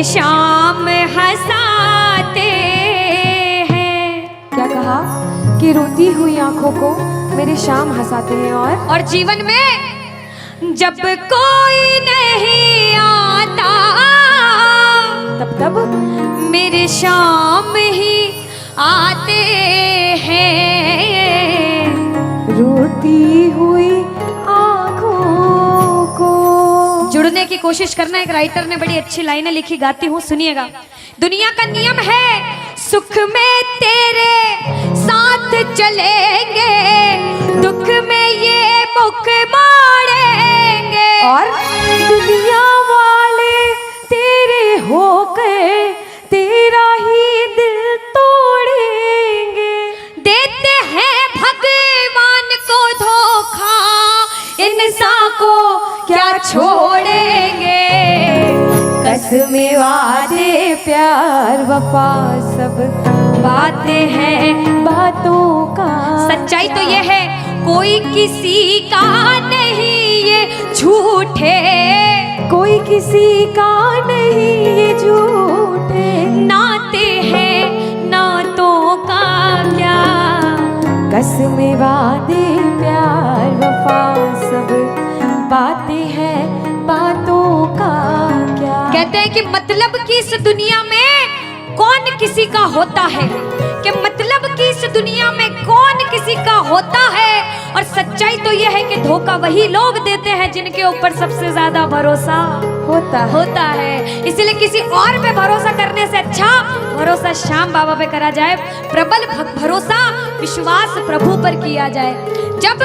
मेरे शाम हंसाते हैं। क्या कहा कि रोती हुई आंखों को मेरे शाम हंसाते हैं। और जीवन में जब कोई नहीं आता तब मेरे शाम ही आते हैं। रोती हुई आंखों को। जुड़ने की कोशिश करना। एक राइटर ने बड़ी अच्छी लाइनें लिखी, गाती हूँ, सुनिएगा। दुनिया का नियम है सुख में तेरे साथ चलेंगे, दुख में ये मुख मोड़ेंगे। और दुनिया वाले तेरे होकर तेरा ही दिल तोड़ेंगे। देते हैं भगवान को धोखा, इंसान को क्या छोड़ेंगे। कसमें वादे प्यार वफा सब बातें हैं बातों का। सच्चाई तो ये है कोई किसी का नहीं ये झूठे, कोई किसी का नहीं ये झूठे। नाते हैं नातों का क्या। कसमें वादे प्यार वफा सब बातें हैं बातों का क्या। कहते हैं कि मतलब की इस दुनिया में कौन किसी का होता है, कि मतलब की इस दुनिया में कौन किसी का होता है। और सच्चाई तो यह है कि धोखा वही लोग देते हैं जिनके ऊपर सबसे ज्यादा भरोसा होता है। इसलिए किसी और पे भरोसा करने से अच्छा भरोसा श्याम बाबा पे करा जाए। प्रबल भरोसा विश्वास प्रभु पर किया जाए। जब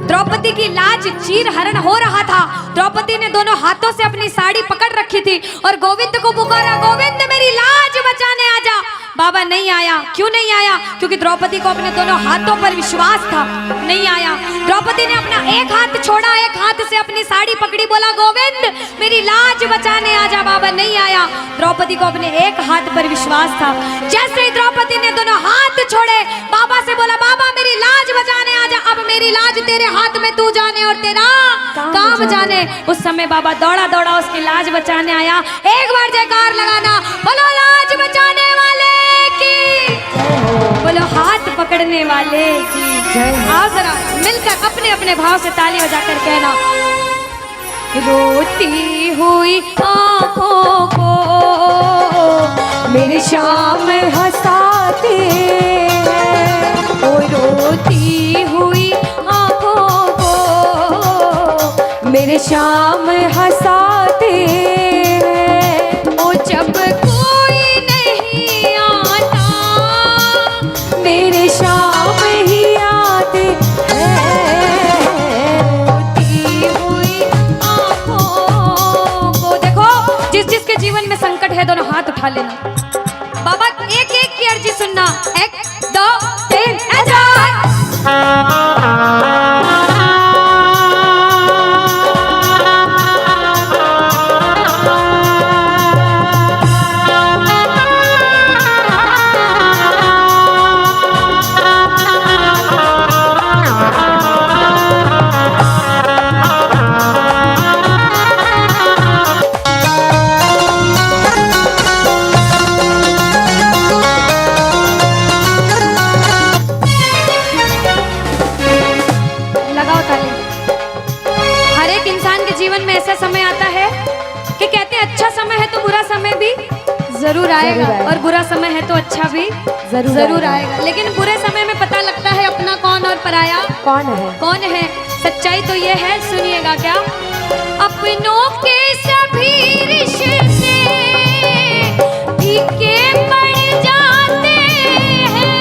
द्रौपदी की लाज चीर हरण हो रहा था, द्रौपदी ने दोनों हाथों से अपनी साड़ी पकड़ रखी थी और गोविंद को पुकारा, गोविंद मेरी लाज बचाने आजा। बाबा नहीं आया। क्यों नहीं आया? क्योंकि द्रौपदी को अपने दोनों हाथों पर विश्वास था। नहीं आया। द्रौपदी ने अपना एक हाथ छोड़ा, एक हाथ से अपनी साड़ी पकड़ी, बोला गोविंद मेरी लाज बचाने आजा। बाबा नहीं आया। द्रौपदी को अपने एक हाथ पर विश्वास था। जैसे ही द्रौपदी ने दोनों हाथ छोड़े, बाबा से बोला बाबा मेरी लाज बचाने आजा। अब मेरी लाज तेरे हाथ में, तू जाने और तेरा काम जाने। उस समय बाबा दौड़ा दौड़ा उसकी लाज बचाने आया। एक बार जयकार लगाना, बोलो लाज बचाने वाले की, बोलो हाथ पकड़ने वाले की। आओ जरा मिलकर अपने अपने भाव से ताली बजाकर कहना, रोती हुई आंखों को मेरे शाम हंसाते हैं। ओ रोती हुई आंखों को मेरे शाम हंसाते हैं। ओ जब कोई नहीं आता मेरे शाम ही आते हैं। रोती हुई आंखों को। देखो जिस जिसके जीवन में संकट है दोनों हाथ उठा लेना। बाबा एक एक की अर्जी सुनना। 1 2 3 जीवन में ऐसा समय आता है कि कहते हैं अच्छा समय है तो बुरा समय भी जरूर आएगा, और बुरा समय है तो अच्छा भी जरूर आएगा। लेकिन बुरे समय में पता लगता है अपना कौन और पराया कौन है। सच्चाई तो ये है, सुनिएगा क्या। अपनों के सभी रिश्ते फीके पड़ जाते हैं।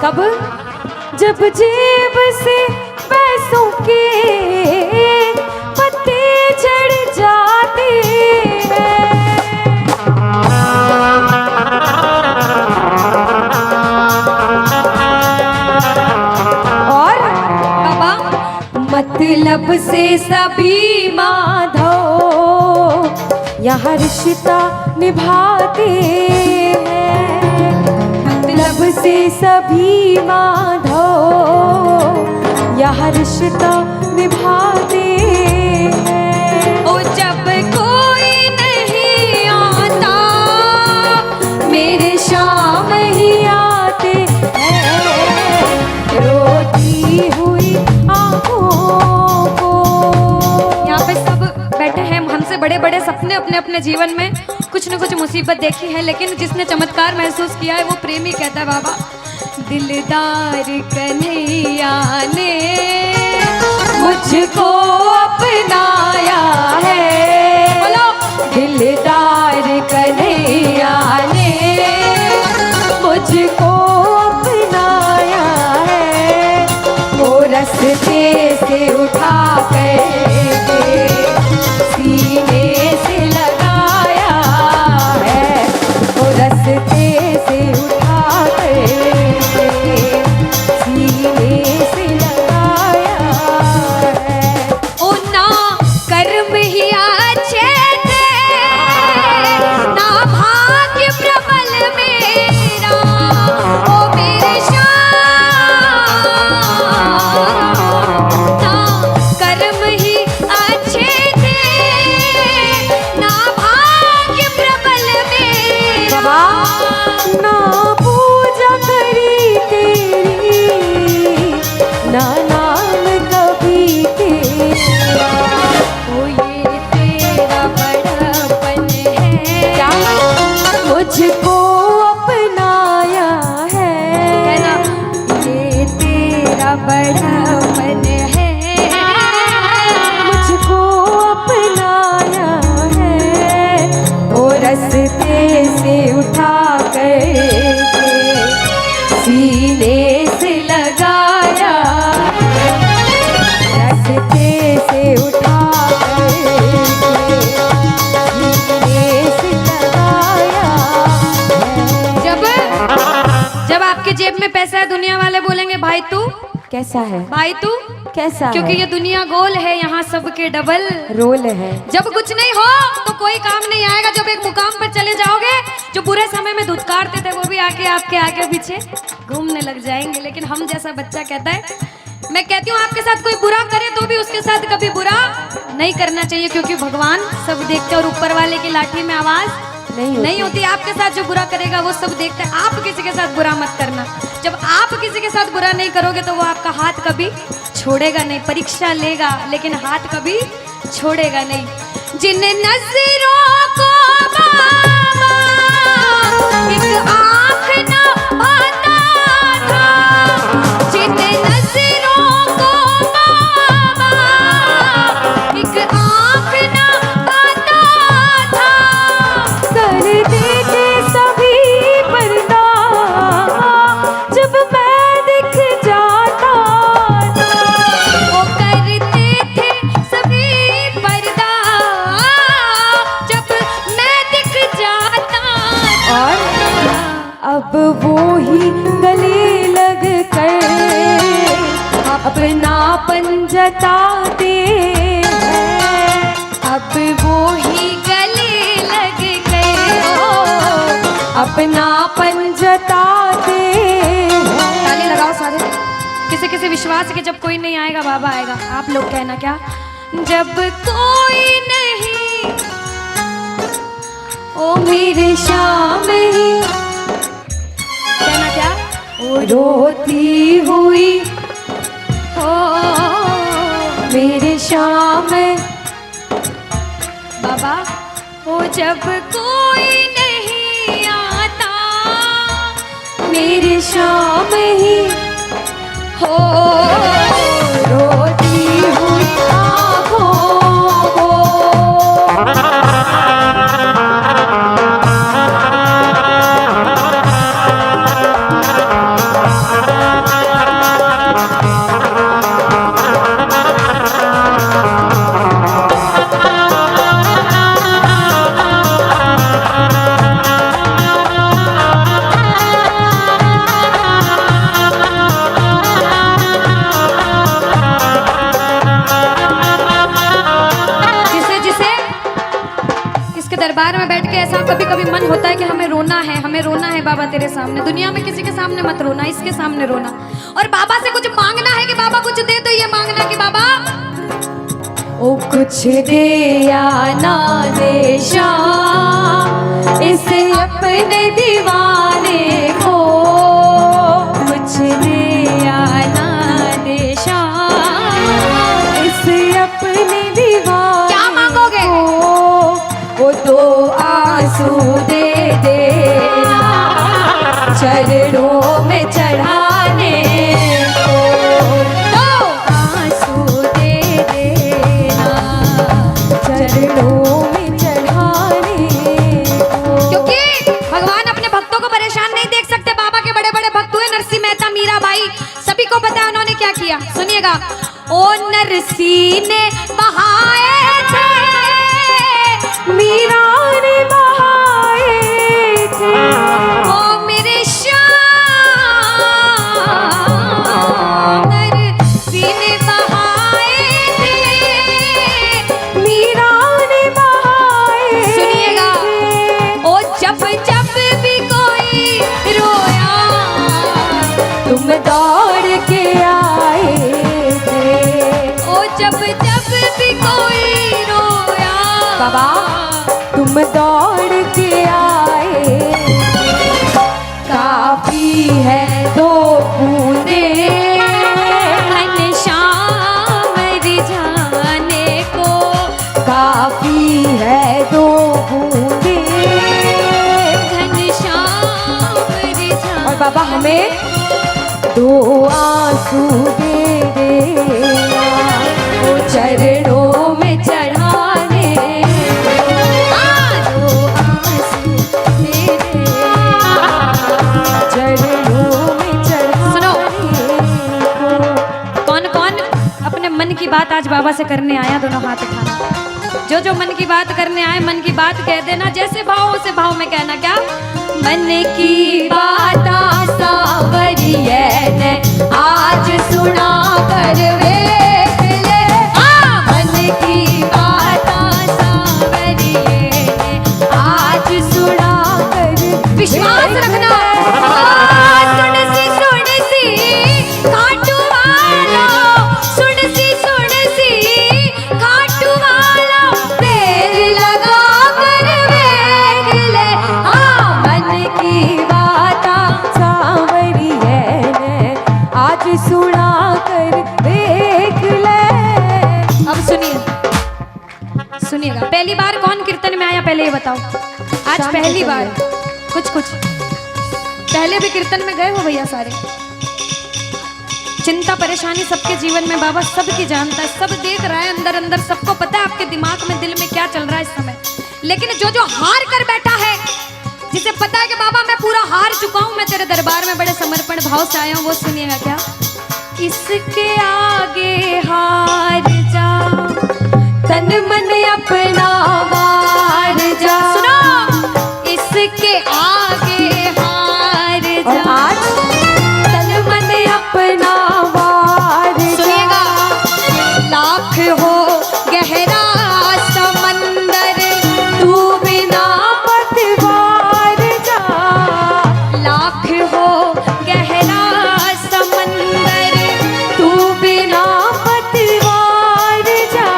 कब? जब जेब से पैसों के पत्ते झड़ जाते हैं। और बाबा मतलब से सभी माधो यहाँ रिश्ता निभाते हैं। मतलब से सभी माधो यह रिश्ता निभाते हैं। ओ जब कोई नहीं आता मेरे शाम ही आते हैं, रोती हुई आँखों को। यहाँ पे सब बैठे हैं, हमसे बड़े बड़े सपने अपने अपने जीवन में कुछ न कुछ मुसीबत देखी है, लेकिन जिसने चमत्कार महसूस किया है वो प्रेमी कहता है बाबा, दिलदार कन्हैया ने मुझको अपनाया है, बोलो दिलदार कन्हैया ने मुझको अपनाया है। वो रस्ते से उठा कर सीने से लगाया है, वो रस्ते से उठा कर सीने से लगाया है। ओ ना कर्म ही अच्छे थे, ना भाग्य प्रबल मेरा, ओ मेरे ना कर्म ही अच्छे थे, ना भाग्य प्रबल मेरा। ना पूजा करी तेरी, ना नाम कभी तेरा। ओ ये तेरा बड़ापन है, क्या मुझको अपनाया है, कहना ये तेरा बड़ापन है, मुझको अपनाया है। वो रस्ते से उठा कर सीने से लगाया, रस्ते से उठा कर सीने से लगाया है। जब आपके जेब में पैसा है दुनिया वाले बोलेंगे भाई तू, कैसा है, भाई तू, कैसा क्योंकि है? ये दुनिया गोल है, यहाँ सबके डबल रोल है। जब कुछ नहीं हो तो कोई काम नहीं आएगा, जब एक मुकाम पर चले जाओगे जो बुरे समय में धुतकारते थे वो भी आके आपके आगे पीछे घूमने लग जाएंगे। लेकिन हम जैसा बच्चा कहता है, मैं कहती हूँ आपके साथ कोई बुरा करे तो भी उसके साथ कभी बुरा नहीं करना चाहिए, क्योंकि भगवान सब देखते हैं और ऊपर वाले की लाठी में आवाज नहीं होती। आपके साथ जो बुरा करेगा वो सब देखते हैं। आप किसी के साथ बुरा मत करना, जब आप किसी के साथ बुरा नहीं करोगे तो वो आपका हाथ कभी छोड़ेगा नहीं, परीक्षा लेगा लेकिन हाथ कभी छोड़ेगा नहीं। जिन नजरों को बाबा एक आँख न भाता था, जिन नजरों को बाबा एक आँख न भाता था, कर देते सभी पर्दा जब मैं दिख जाता था। वो करते थे सभी पर्दा जब मैं दिख जाता था। और अब वो ही गले लग कर अपनापन जताते हैं। अब वो ही गले लग गए, अपनापन जताते हैं। ताली लगाओ सारे। किसी किसी विश्वास के जब कोई नहीं आएगा बाबा आएगा। आप लोग कहना क्या, जब कोई नहीं ओ मेरे शाम ही, कहना क्या, ओ रोती हुई हो मेरे शाम, बाबा हो जब कोई नहीं आता मेरे शाम ही हो, रोती हुई आँखों को। ऐसा कभी कभी मन होता है कि हमें रोना है बाबा तेरे सामने। दुनिया में किसी के सामने मत रोना, इसके सामने रोना। और बाबा से कुछ मांगना है कि बाबा कुछ दे, तो ये मांगना कि बाबा ओ कुछ दे या ना दे शाम इसे अपने दीवाने को, कुछ दे या ना दे शाम इसे अपने दीवाने क्या मांगोगे? वो तो आंसू दे देना चरणों में चढ़ाने को, तो आंसू दे देना चरणों में चढ़ाने को। क्योंकि भगवान अपने भक्तों को परेशान नहीं देख सकते। बाबा के बड़े बड़े भक्त हुए नरसिंह मेहता, मीराबाई, सभी को पता है उन्होंने क्या किया। सुनिएगा। ओ नरसिंह ने बहाए थे, मीरा ने बहाए थे, ओ मेरे श्याम, नरसिंह ने बहाए थे, मीरा ने बहाए। सुनिएगा। ओ जब जब भी कोई रोया तुम दौड़ के आए थे, ओ जब जब भी कोई रोया बाबा तुम दौड़ के आए। काफी है दो बूंदे घनश्याम रिझाने को, काफी है दो बूंदे। घनश्याम रिझाने। और बाबा हमें दो आंसू दे देना वो चरणों में चढ़ाने, दो आंसू दे देना चरणों में सुनो। चढ़ाने को। कौन कौन अपने मन की बात आज बाबा से करने आया, दोनों हाथ उठाना। जो जो मन की बात करने आए, मन की बात कह देना, जैसे भाव उसे भाव में कहना। क्या? मन की बात सावरिये ने आज सुना कर वेख ले, मन की बात सावरिये ने आज सुना कर। विश्वास रखना। सुन सी खाटू वाला, सुन सी खाटू वाला, देर लगा कर वेख ले, मन की बात सावरिये ने आज सुना कर देख ले। अब सुनिएगा। पहली बार कौन कीर्तन में आया, पहले ये बताओ। आज शाम पहली कीर्तन बार। में। कुछ पहले भी कीर्तन में गए हो भैया सारे। चिंता परेशानी सबके जीवन में बाबा सबकी जानता है, सब देख रहा है अंदर अंदर, सबको पता है आपके दिमाग में, दिल में क्या चल रहा है इस समय। लेकिन जो हार कर बैठा है, जिसे पता है कि बाबा मैं पूरा हार चुका हूं, मैं तेरे दरबार में बड़े समर्पण भाव से आया हूं, वो सुनिएगा। क्या? इसके आगे हार जा, तन मन अपना वार जा। सुनो। इसके आगे हार और जा। आज तन मन अपना वार जा। सुनिएगा। लाख हो गहरा समंदर, तू बिना पतवार जा। लाख हो गहरा समंदर, तू बिना पतवार जा।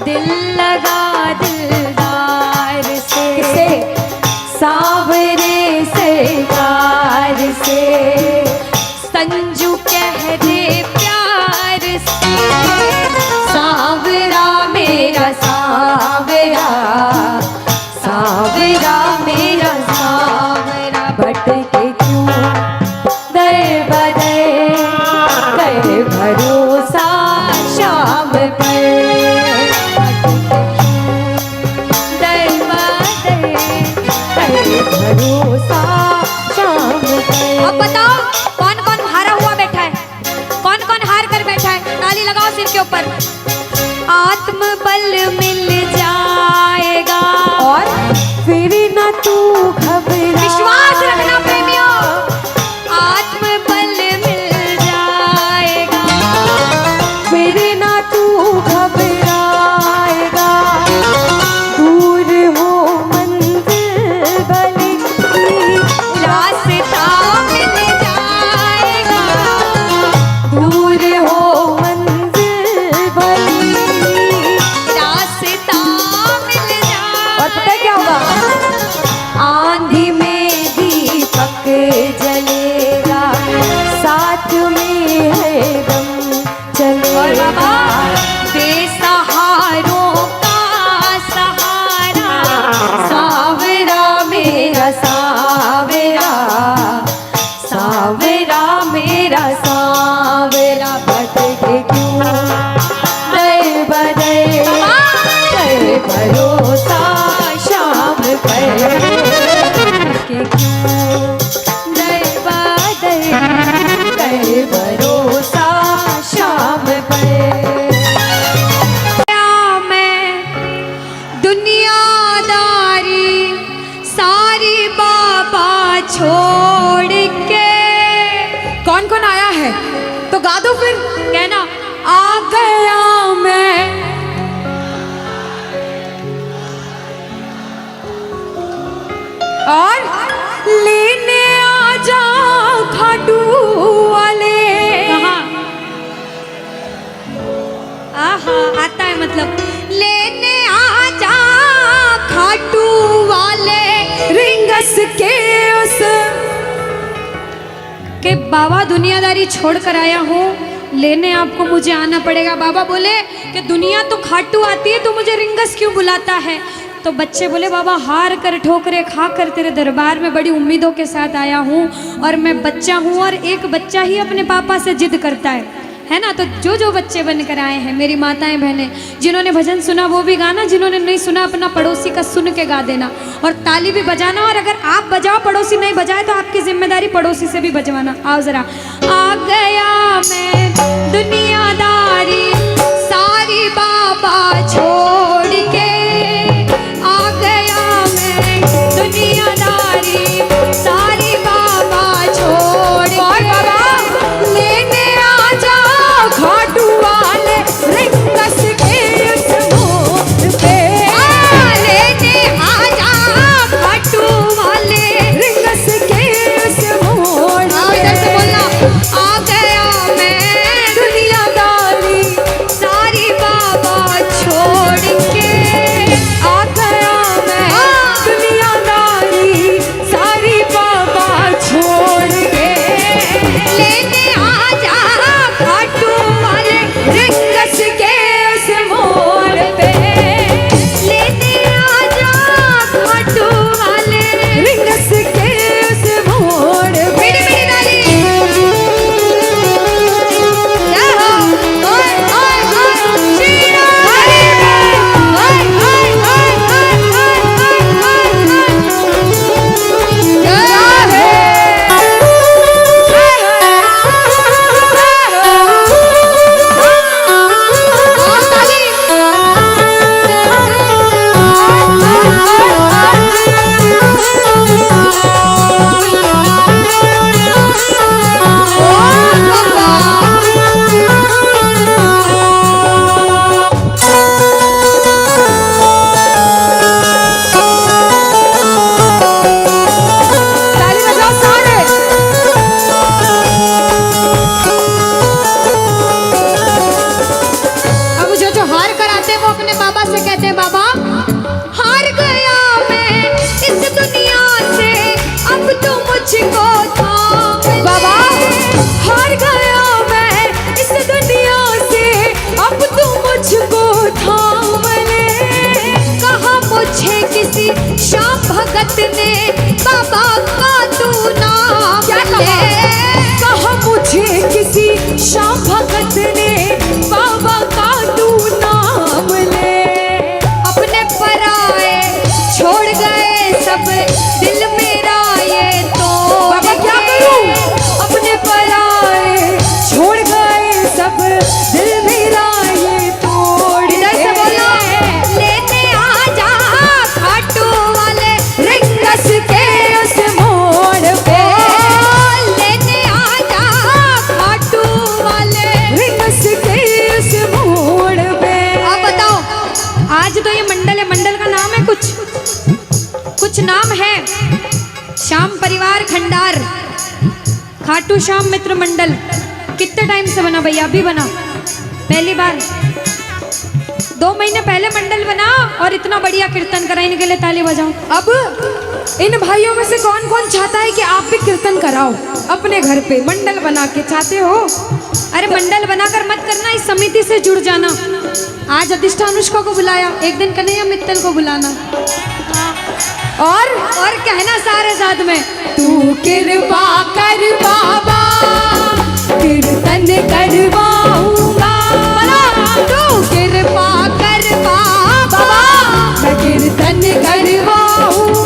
दिल लगा दिलदार से, सावरे सरकार से। संजू कह दे प्यार से, सावरा मेरा सावरा, सावरा मेरा सावरा। भटके क्यों दर बदर, कर भरोसा शाम पर। दर बदर। कर भरोसा शाम पर। अब बताओ कौन कौन हारा हुआ बैठा है, कौन कौन हार कर बैठा है? ताली लगाओ सिर के ऊपर। आत्मबल मिल जाएगा और फिर न तू घबरा। विश्वास रखना प्रेमियों, आत्मबल मिल जाएगा। फिर न तू घबराएगा। दूर हो मन पर के क्यों गए बादल गए भरोसा शाम पर। मैं दुनियादारी सारी बाबा छोड़ के। कौन कौन आया है तो गा दो फिर। कहना आ गया मैं और लेने आ जा खाटू वाले। कहाँ? आहा आता है मतलब लेने आ जा खाटू वाले रिंगस के उस के बाबा दुनियादारी छोड़ कर आया हूँ, लेने आपको मुझे आना पड़ेगा। बाबा बोले कि दुनिया तो खाटू आती है तो मुझे रिंगस क्यों बुलाता है? तो बच्चे बोले बाबा हार कर ठोकरे खा कर तेरे दरबार में बड़ी उम्मीदों के साथ आया हूँ और मैं बच्चा हूँ और एक बच्चा ही अपने पापा से जिद करता है ना। तो जो जो बच्चे बनकर आए हैं मेरी माताएं बहनें, जिन्होंने भजन सुना वो भी गाना, जिन्होंने नहीं सुना अपना पड़ोसी का सुन के गा देना और ताली भी बजाना। और अगर आप बजाओ पड़ोसी नहीं बजाए तो आपकी जिम्मेदारी पड़ोसी से भी बजवाना। आओ जरा। आ गया मैं दुनियादारी सारी बाबा छोड़ के, आ गया मैं दुनियादारी सारी बाबा छोड़ के। लेने आ जा खाटू वाले रिंगस के उस मोड़ पे। लेने आ जा खाटू वाले रिंगस के उस मोड़ पे। इधर से बोलना। आ गया मैं दुनियादारी सारी बाबा छोड़ के। आ गया मैं दुनियादारी सारी बाबा छोड़ के। लेने आ जा खाटू वाले रिंगस के उस मोड़ पे। लेने आ जा खाटू वाले। रिंगस के उस मोड़ पे। मेरी मेरी डाली जय हो। ओए ओए ओए शीरा ओए ओए ओए ओए जय ताली बजाओ सारे। अब जो हार कर आते हैं वो अपने बाबा से कहते हैं बाबा हार गया मैं इस दुनिया से, अब तो मुझको थाम ले। बाबा हार गया मैं इस दुनिया से, अब तू मुझको थाम ले। कहा मुझे किसी श्याम भगत ने बाबा का तू नाम क्या ले। कहा मुझे किसी श्याम भगत ने बाबा का तू नाम ले। अपने पराए छोड़ गए सब दिल मेरा ये तो बाबा क्या करूं? अपने पराए छोड़ गए सब दिल मेरा ये तोड़ इधर से के। बोलो लेने आ जा खाटू वाले रिंगस के उस मोड़ पे। लेने आ जा खाटू वाले। रिंगस के उस मोड़ पे। आप बताओ आज तो ये मंडल है, मंडल का नाम है कुछ नाम है। श्याम परिवार खंडार खाटू श्याम मित्र मंडल। कितने टाइम से बना भैया? अभी बना पहली बार। 2 महीने पहले मंडल बना और इतना बढ़िया कीर्तन करा। इनके लिए ताली बजाओ। अब इन भाइयों में से कौन कौन चाहता है कि आप भी कीर्तन कराओ अपने घर पे मंडल बना के? चाहते हो? अरे मंडल बनाकर मत करना, इस समिति से जुड़ जाना। आज अधिष्ठा अनुष्का को बुलाया, एक दिन कन्हैया मित्तल को बुलाना और कहना सारे साथ में तू कृपा कर बाबा कीर्तन करवाऊंगा। तू कृपा कर बाबा मैं कीर्तन करवाऊंगा।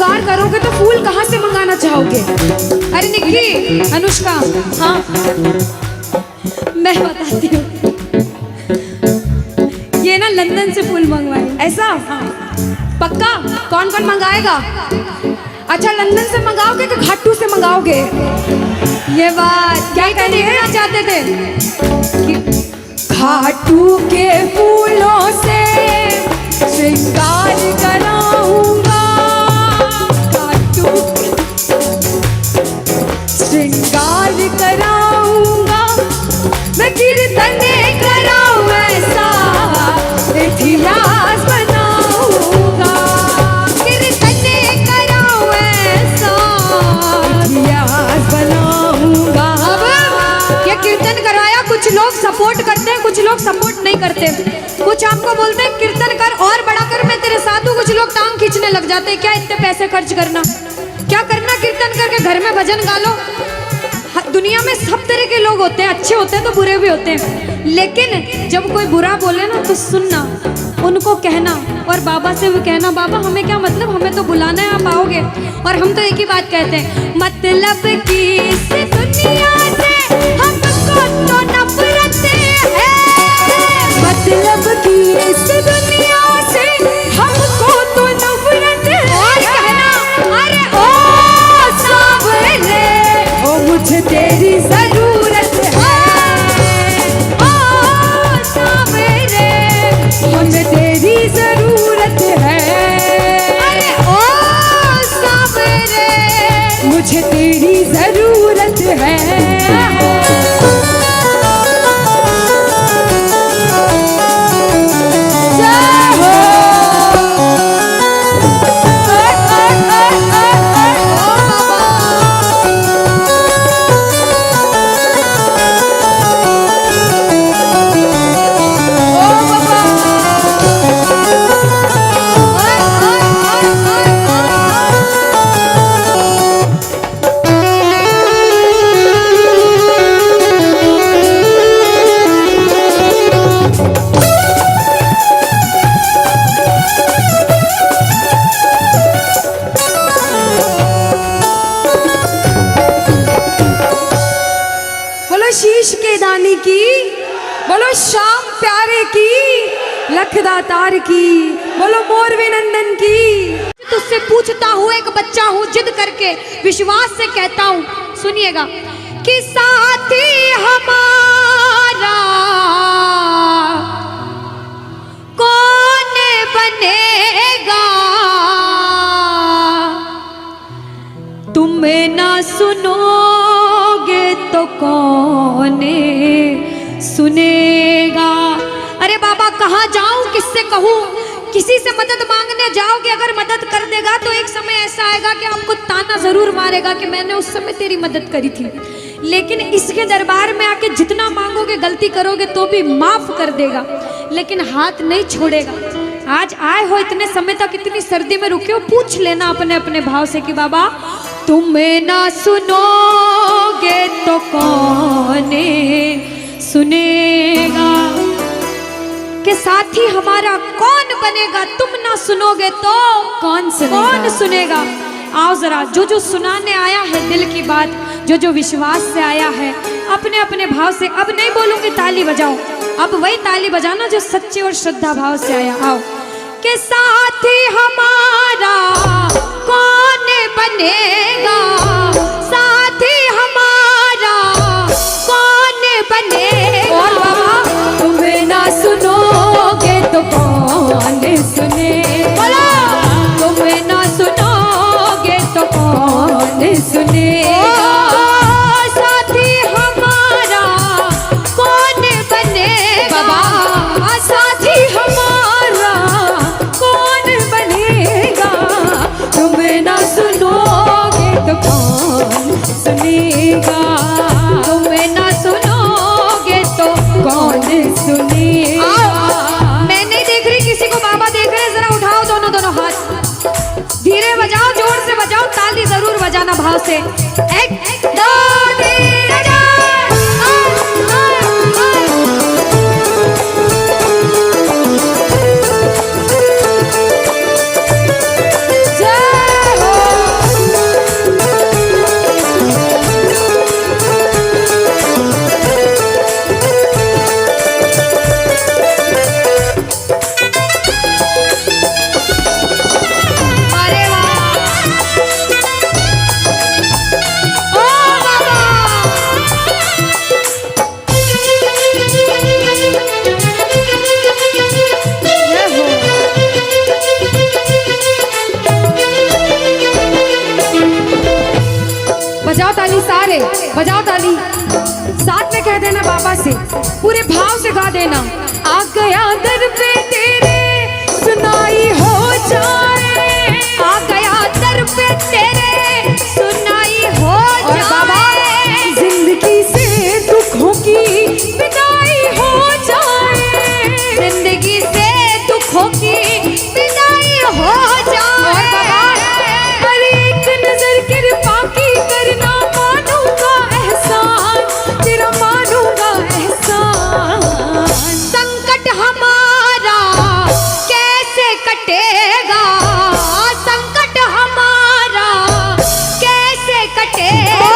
श्रृंगार करोगे तो फूल कहाँ से मंगाना चाहोगे? अरे निक्की, अनुष्का, हाँ मैं बताती हूँ, ये ना लंदन से फूल मंगवाए। ऐसा? हाँ। पक्का? कौन कौन मंगाएगा? अच्छा, लंदन से मंगाओगे कि घाटू से मंगाओगे? ये बात क्या कहना चाहते थे कि घाटू के फूलों से श्रृंगार कराऊंगा, घाटू श्रृंगार कराऊंगा, मैं कीर्तन कराऊं ऐसा इतिहास बनाऊंगा, कीर्तन कराऊं ऐसा इतिहास बनाऊंगा। अब ये कीर्तन कराया, कुछ लोग सपोर्ट करते हैं, कुछ लोग सपोर्ट नहीं करते, कुछ आपको बोलते हैं कीर्तन कर और बड़ा कर, मैं तेरे साथ हूँ, कुछ लोग टांग खींचने लग जाते हैं, क्या इतने पैसे खर्च करना, क्या करना कीर्तन करके घर में भजन गा लो। दुनिया में सब तरह के लोग होते हैं, अच्छे होते हैं तो बुरे भी होते हैं, लेकिन जब कोई बुरा बोले ना तो सुनना, उनको कहना और बाबा से भी कहना, बाबा हमें क्या मतलब, हमें तो बुलाना है, आप आओगे। और हम तो एक ही बात कहते हैं, मतलब की इस दुनिया से हमको तो नफरत है, मतलब की इस दुनिया से हमको तो नफरत है। और कहना, अरे ओ सावरे, ओ मुझे तेरी जरूरत है, ओ सावरे, हमें तेरी जरूरत है, अरे ओ सावरे, मुझे तेरी जरूरत है। शीश के दानी की, बोलो श्याम प्यारे की, लखदातार की, बोलो मोरवे नंदन की। तुझसे पूछता हूँ, एक बच्चा हूँ, जिद करके विश्वास से कहता हूँ, सुनिएगा, कि साथी हमारा कौन बनेगा, तुम्हें ना सुनोगे तो कौन सुनेगा। अरे बाबा कहाँ जाऊं, किससे कहूँ, किसी से मदद मांगने जाओगे, अगर मदद कर देगा तो एक समय ऐसा आएगा कि आपको ताना जरूर मारेगा कि मैंने उस समय तेरी मदद करी थी, लेकिन इसके दरबार में आके जितना मांगोगे, गलती करोगे तो भी माफ कर देगा, लेकिन हाथ नहीं छोड़ेगा। आज आए हो इतने समय तक, इतनी सर्दी में रुके हो, पूछ लेना अपने अपने भाव से कि बाबा तुम्हें ना सुनोगे तो कौन सुनेगा, के साथी हमारा कौन बनेगा, तुम ना सुनोगे तो कौन सुनेगा। आओ जरा, जो जो सुनाने आया है दिल की बात, जो जो विश्वास से आया है, अपने अपने भाव से, अब नहीं बोलूंगी ताली बजाओ, अब वही ताली बजाना जो सच्चे और श्रद्धा भाव से आया। आओ, के साथी हमारा कौन बनेगा, साथी हमारा कौन बनेगा, और बाबा तुम्हें ना सुनोगे तो कौन सुनेगा, तुम्हें ना सुनोगे तो कौन सुनेगा, साथी हमारा कौन बनेगा, बाबा साथी हमारा कौन बनेगा, तुम्हें ना सुनोगे तो कौन सुनेगा, तुम्हें ना सुनोगे तो कौन सुनेगा। मैं नहीं देख रही किसी को, बाबा देख रहे, जरा उठाओ दोनों दोनों हाथ, धीरे बजाओ, जोर से बजाओ, ताली जरूर बजाना भाव से। एक दो तीन जय हो। बजाओ ताली सारे, बजाओ ताली। साथ में कह देना बाबा से, पूरे भाव से गा देना। आ गया दर पे तेरे सुनाई हो जाए, आ गया दर पे तेरे सुनाई हो और बाबा जाए। जिंदगी से दुखों की विदाई हो जाए, जिंदगी से दुखों की विदाई हो जाए। और बाबा हर एक नजर कृपा की करना, मानूंगा एहसान तेरा, मानूंगा एहसान। संकट हमारा कैसे कटेगा, संकट हमारा कैसे कटेगा।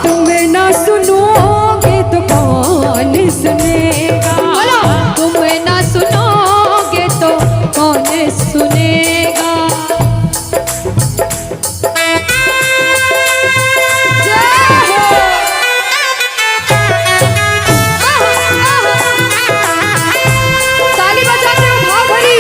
तुम्हें ना सुनोगे तो कौन सुनेगा, बोलो, तुम ना सुनोगे तो कौन सुनेगा। ताली बजाते हो भाव भरी।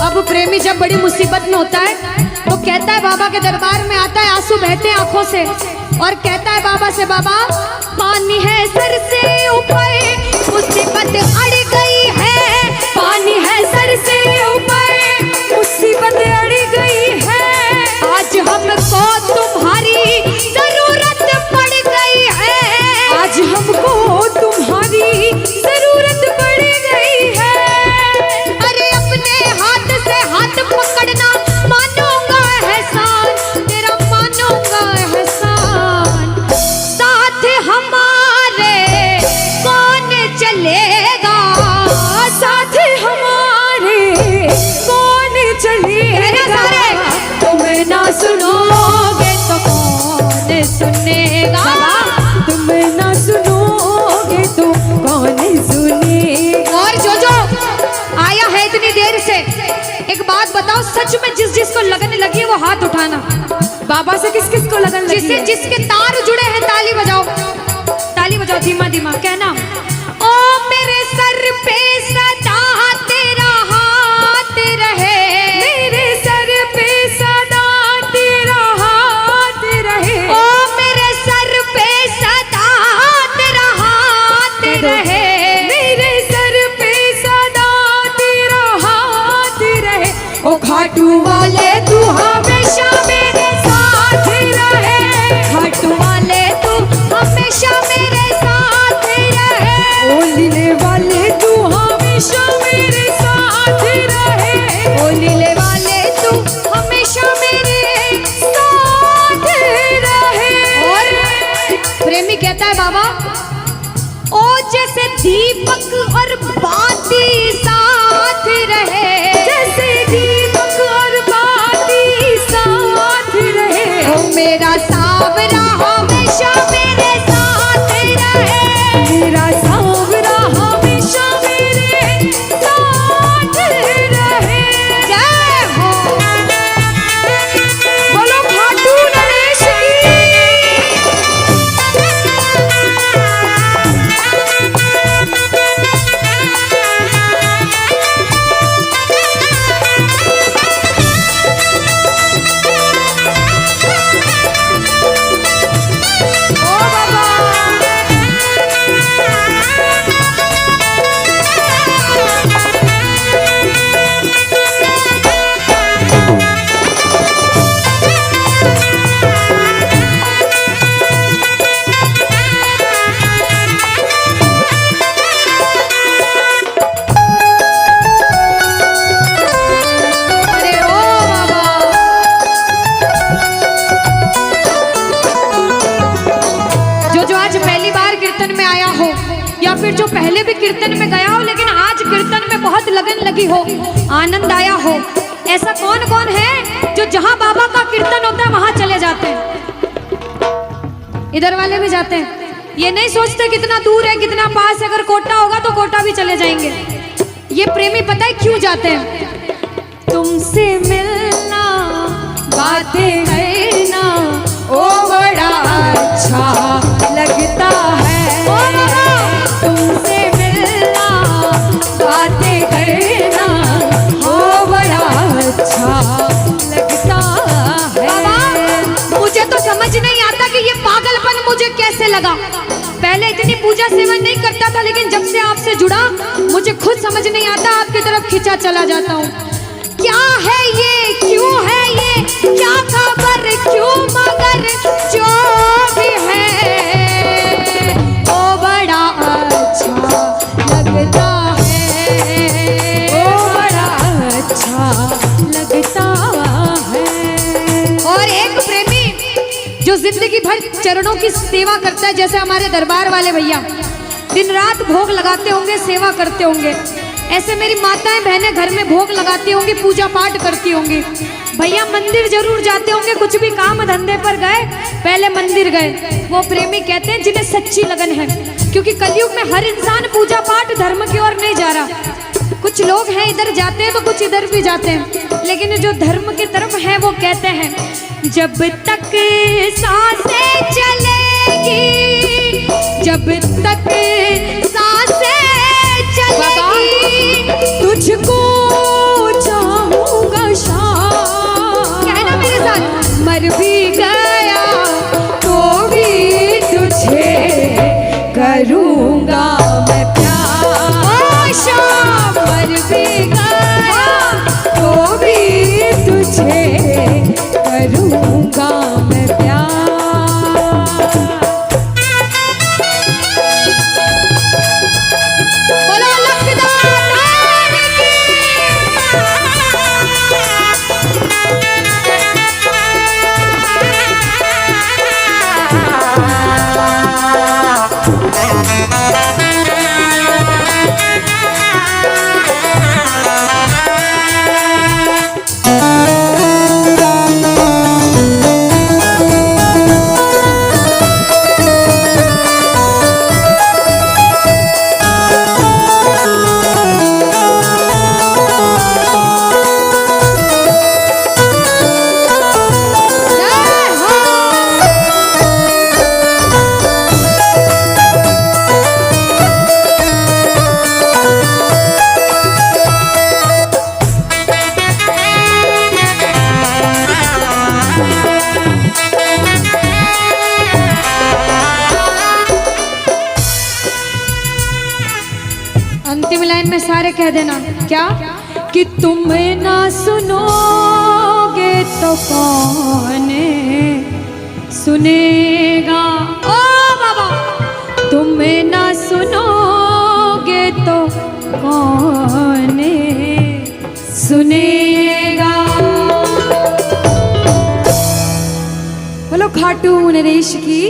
अब प्रेमी जब बड़ी मुसीबत में होता है तो कहता है बाबा के दरबार में आता है, आंसू बहते हैं आंखों से, और कहता है बाबा से, बाबा पानी है सर से ऊपर, मुसीबत अड़ गई है। पानी है सर से ऊपर, मुसीबत अड़ गई है। आज हमको तुम्हारी जरूरत पड़ गई है। आज हमको तुम्हारी जरूरत पड़ गई है। अरे अपने हाथ से हाथ पकड़ना, मानूंगा एहसान तेरा, मानूंगा एहसान। साथ हमारे कौन चलेगा, साथ हमारे कौन चलेगा। तुम्हें ना सुनोगे तो कौन सुनेगा, तुम ना सुनोगे तो कौन सुनेगा। और जो आया है इतनी देर से, एक बात बताओ, सच में जिस जिसको लगन लगी है वो हाथ उठाना। बाबा से किस किस को लगन लगी जिससे है? जिसके तार जुड़े हैं ताली बजाओ, ताली बजाओ धीमा धीमा, कहना ओ मेरे सर पे सदा तेरा हाथ रहे, मेरे सर पे सदा तेरा हाथ रहे। ओ मेरे सर पे सदा तेरा हाथ रहे। मेरे सर पे सदा तेरा हाथ रहे। ओ खाटू वाले तू हमेशा मेरे साथ रहे, खाटू वाले तू हमेशा मेरे साथ रहे। ओ लीले वाले तू हमेशा मेरे साथ रहे। ओ लीले वाले तू हमेशा मेरे साथ रहे। और प्रेमी कहता है बाबा, ओ जैसे दीपक और बाती साथ रहे, जैसे दीपक और बाती साथ रहे। ओ मेरा सावरा हमेशा मेरे साथ रहे। मेरा सावरा हमेशा मेरे साथ रहे। जय हो। बोलो खाटू नरेश की। लगी हो, आनंद आया हो। ऐसा कौन कौन है जो जहां बाबा का कीर्तन होता है वहां चले जाते हैं? इधर वाले भी जाते हैं, ये नहीं सोचते कितना दूर है कितना पास है। अगर कोटा होगा तो कोटा भी चले जाएंगे। ये प्रेमी पता है क्यों जाते हैं? तुमसे मिलना, बातें करना, ओ बड़ा अच्छा लगता है। तुमसे मिलना, बातें करना, ओ बड़ा अच्छा लगता है। बाबा, मुझे तो समझ नहीं आता कि ये पागलपन मुझे कैसे लगा। पहले इतनी पूजा सेवन नहीं करता था, लेकिन जब से आपसे जुड़ा मुझे खुद समझ नहीं आता, आपकी तरफ खिंचा चला जाता हूँ। क्या है ये, क्यों है ये, क्या खबर, क्यों, मगर जो भी है वो बड़ा अच्छा लगता है, वो बड़ा अच्छा लगता है। और एक प्रेमी जो जिंदगी भर चरणों की सेवा करता है, जैसे हमारे दरबार वाले भैया दिन रात भोग लगाते होंगे, सेवा करते होंगे। ऐसे मेरी माताएं बहनें घर में भोग लगाती होंगी, पूजा पाठ करती होंगी। भैया मंदिर जरूर जाते होंगे, कुछ भी काम धंधे पर गए पहले मंदिर गए। वो प्रेमी कहते हैं जिन्हें सच्ची लगन है, क्योंकि कलयुग में हर इंसान पूजा पाठ धर्म की ओर नहीं जा रहा। कुछ लोग हैं इधर जाते हैं तो कुछ इधर भी जाते हैं, लेकिन जो धर्म की तरफ है वो कहते हैं जब तक सांसें चलेगी, जब तक सांसें चलेगी, तुझको चाहूंगा शाम। कहना मेरे साथ, मर भी गया तो भी तुझे करूंगा मैं प्यार। शाम, मर भी गया तो भी तुझे करूंगा मैं प्यार। बोलो लखदार की। अंतिम लाइन में सारे कह देना क्या, कि तुम ना सुनोगे तो कौन सुनेगा। ओ बाबा, तुम ना सुनोगे तो कौन सुनेगा। बोलो खाटू नरेश की।